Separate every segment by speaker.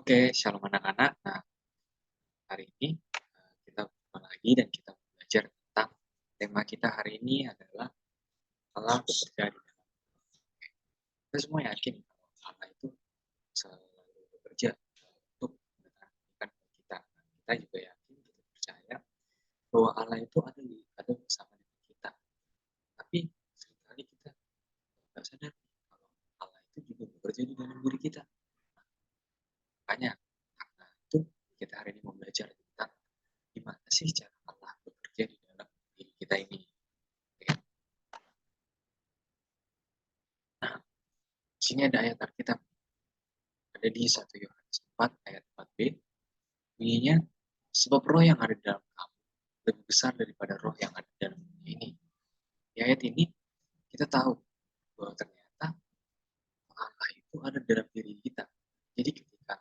Speaker 1: Oke, shalom anak-anak. Nah, hari ini kita berjumpa lagi dan kita belajar tentang tema kita hari ini adalah Allah bekerja di dalam. Kita semua yakin bahwa Allah itu selalu bekerja untuk mendatangkan kebaikan bagi kita. Nah, kita juga yakin, kita percaya bahwa Allah itu ada bersama dengan kita. Tapi seringkali kita nggak sadar kalau Allah itu juga bekerja di dalam diri kita. Makanya, karena itu kita hari ini mau belajar tentang gimana sih cara Allah bekerja di dalam diri kita ini. Nah, di sini ada ayat Alkitab. Ada di 1 Yohanes 4 ayat 4b. Bunyinya, sebab roh yang ada di dalam kamu lebih besar daripada roh yang ada di dalam dunia ini. Di ayat ini kita tahu bahwa ternyata Allah itu ada dalam diri kita. Jadi ketika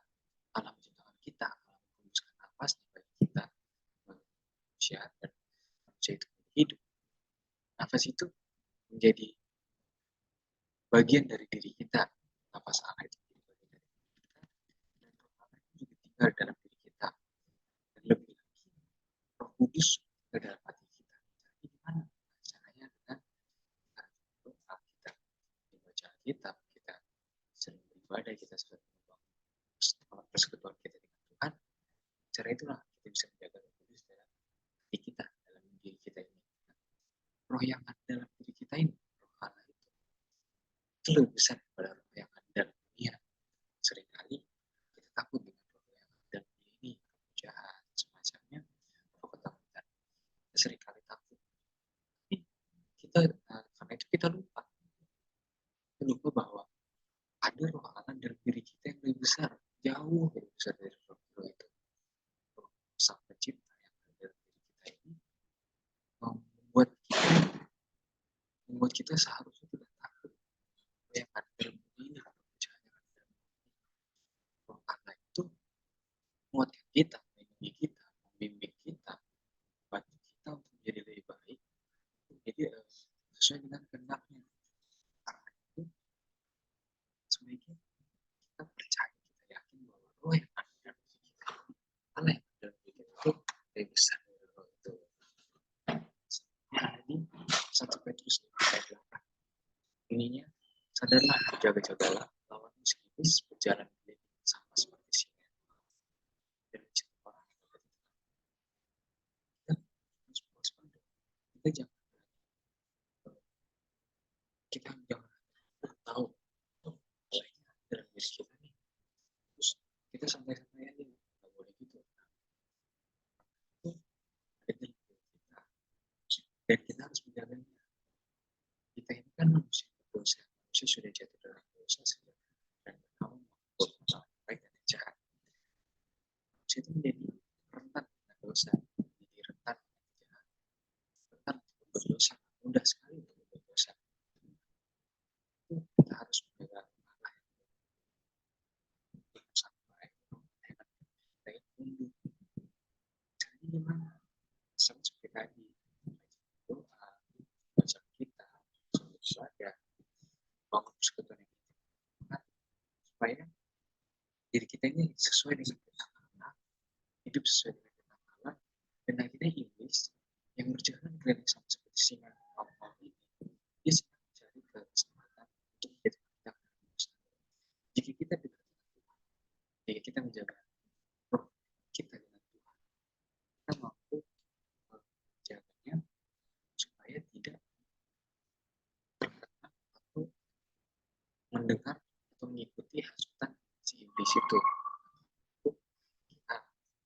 Speaker 1: Allah menciptakan kita, Allah menghembuskan nafas bagi kita, manusia dan manusia itu hidup. Nafas itu menjadi bagian dari diri kita. Nafas Allah itu menjadi bagian dari diri kita. Dan roh Allah itu juga tinggal dalam diri kita. Dan lebih lagi, Roh Kudus ke dalam hati kita. Jadi gimana caranya dengan kita berdoa, kita membaca Alkitab, kita sering beribadah, kita sering membangun persekutuan kita dengan Tuhan. Cara itulah kita bisa menjaga Roh Kudus dalam hati kita, dalam diri kita ini. Roh yang ada dalam diri kita ini, Roh Allah itu lebih besar daripada roh yang ada dalam dunia. Seringkali kita takut dengan roh yang ada dalam dunia ini, roh jahat, semacamnya, roh ketakutan. Kita seringkali takut. Tapi kita karena itu kita lupa bahwa ada roh Allah dalam diri kita yang lebih besar, jauh lebih besar dari roh itu. Roh sang pencipta yang ada dalam diri kita ini membuat kita seharusnya tidak takut yang ada dalam dunia ini, atau percaya dalam dunia ini. Roh Allah itu menguatkan kita, melindungi kita, membimbing kita, membantu kita untuk menjadi lebih baik, jadi sesuai dengan kehendaknya. Karena itu sebaiknya kita percaya, kita yakin bahwa roh yang ada dalam diri kita, Allah yang ada dalam diri kita itu lebih besar dari roh itu. Jadi 1 Petrus ayat 8 ininya, sadarlah, jaga-jagalah, lawan iblis berjalan sama seperti singa dan mencari orang yang dapat kita harus waspada. Kita jangan tahu lainnya dalam diri kita nih, terus kita santai-santai aja, nggak boleh gitu. Itu ada dalam diri kita dan kita harus menjaganya. Kita ini kan manusia berdosa, manusia sudah jatuh dalam dosa sejak dan tahu bahwa baik dan jahat. Manusia itu menjadi rentan dengan dosa, menjadi rentan dengan jahat, rentan untuk berdosa, mudah sekali untuk berdosa. Itu kita harus menjaga Allah yang sampai kita tunduk. Caranya gimana? Sama seperti tadi, doa, baca kita, beribadah, bangun persekutuan yang kita, supaya diri kita ini sesuai dengan kehendak Allah, hidup sesuai dengan kehendak Allah, dan akhirnya iblis yang berjalan keliling sama seperti singa malam ini, dia sedang mencari kesempatan untuk menjadi kita. Jika kita dekat dengan Tuhan, jika kita menjaga roh kita dengan Tuhan, kita mampu menjaganya supaya tidak terkena atau mendengar atau mengikuti hasutan si iblis itu. Kita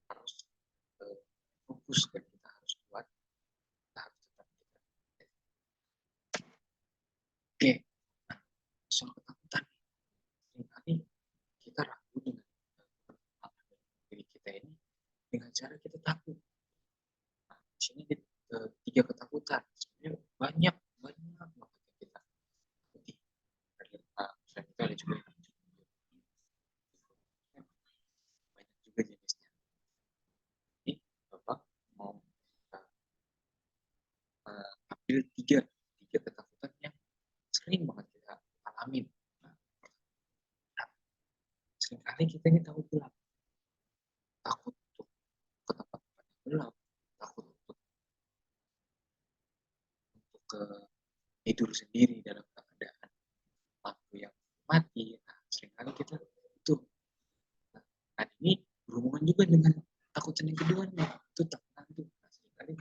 Speaker 1: harus fokus dan kita harus kuat, kita harus tetap kita. Oke, nah, soal ketakutan, seringkali kita ragu dengan diri kita ini dengan cara kita takut. Nah, di sini tiga ketakutan, sebenarnya banyak banget yang kita takuti. Selain itu ada juga banyak juga jenisnya. Ini Bapak mau ambil tiga ketakutan yang sering banget kita alamin. Nah, seringkali kita ini tahu gelap, tidur sendiri dalam keadaan lampu yang mati. Nah, seringkali kita itu. Nah, ini berhubungan juga dengan takutan yang kedua nih, itu takut hantu. Nah, seringkali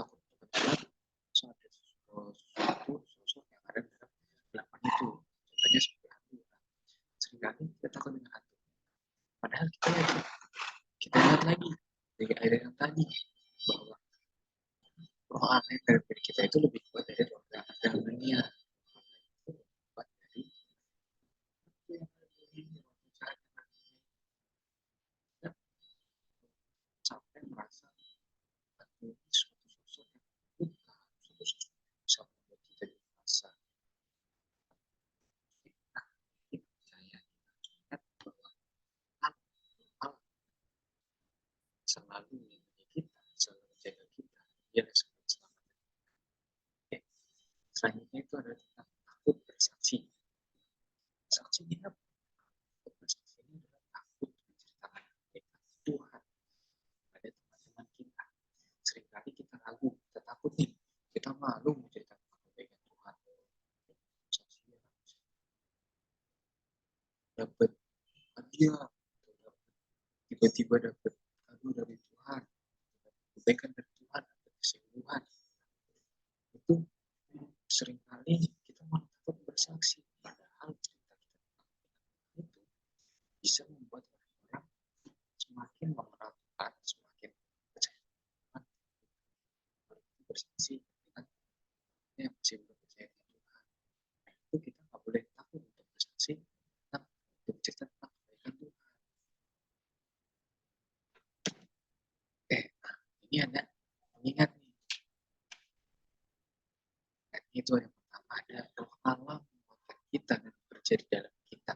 Speaker 1: takut kebetulan ada sesuatu sosok yang ada dalam gelapan itu. Contohnya seperti hantu. Nah, seringkali kita takut dengan hantu. Padahal kita lihat lagi dari ayat yang tadi bahwa roh aneh dari diri kita itu lebih kuat dari roh yang ada dalam dunia. Kuat dari sampai merasa ini suatu sosok yang bukan suatu sosok yang bisa membuat kita dewasa. Kita percaya ingat bahwa Allah selalu melindungi kita, selalu menjaga kita. Dia selalu selamat. Oke. Selanjutnya itu adalah tentang takut bersaksi. Saksi ini apa? Takut bersaksi ini adalah takut menceritakan kebaikan Tuhan pada teman-teman kita. Seringkali kita ragu, kita takut nih, kita malu menceritakan kebaikan Tuhan. Saksi dapat hadiah, tiba-tiba dapat kado dari Tuhan, kebaikan dari Tuhan, dapat kesembuhan. Itu seringkali kita malah takut bersaksi, padahal cerita kita itu bisa membuat orang semakin mengenal Tuhan, semakin percaya Tuhan, bersaksi dengan yang masih belum percaya Tuhan. Nah, itu kita nggak boleh takut untuk bersaksi tentang untuk cerita tentang kebaikan Tuhan. Nah, ini ada mengingat nih. Dan itu yang pertama ada roh Allah menguatkan kita dan bekerja di dalam kita.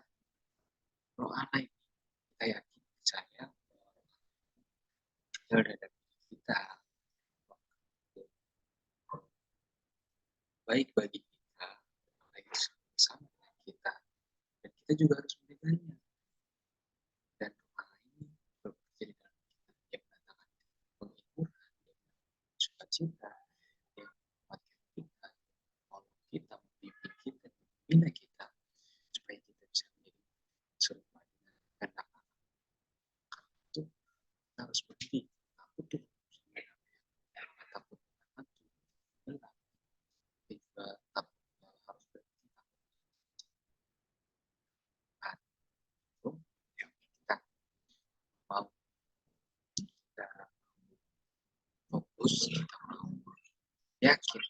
Speaker 1: Roh Allah ini kita yakin percaya dia ada dalam kita, baik bagi kita, baik sama dengan kita, dan kita juga harus menjaganya. Dan roh Allah ini bekerja di dalam kita, yang mendatangkan penghiburan, sukacita, yang menguatkan kita, menolong kita, membimbing kita, membina kita, supaya kita bisa menjadi serupa dengan kehendak Allah. Karena itu kita harus berhenti takut dulu, takut dengan hantu, gelap, juga takut harus berhenti takut yang kita mau, kita fokus, kita mau yakin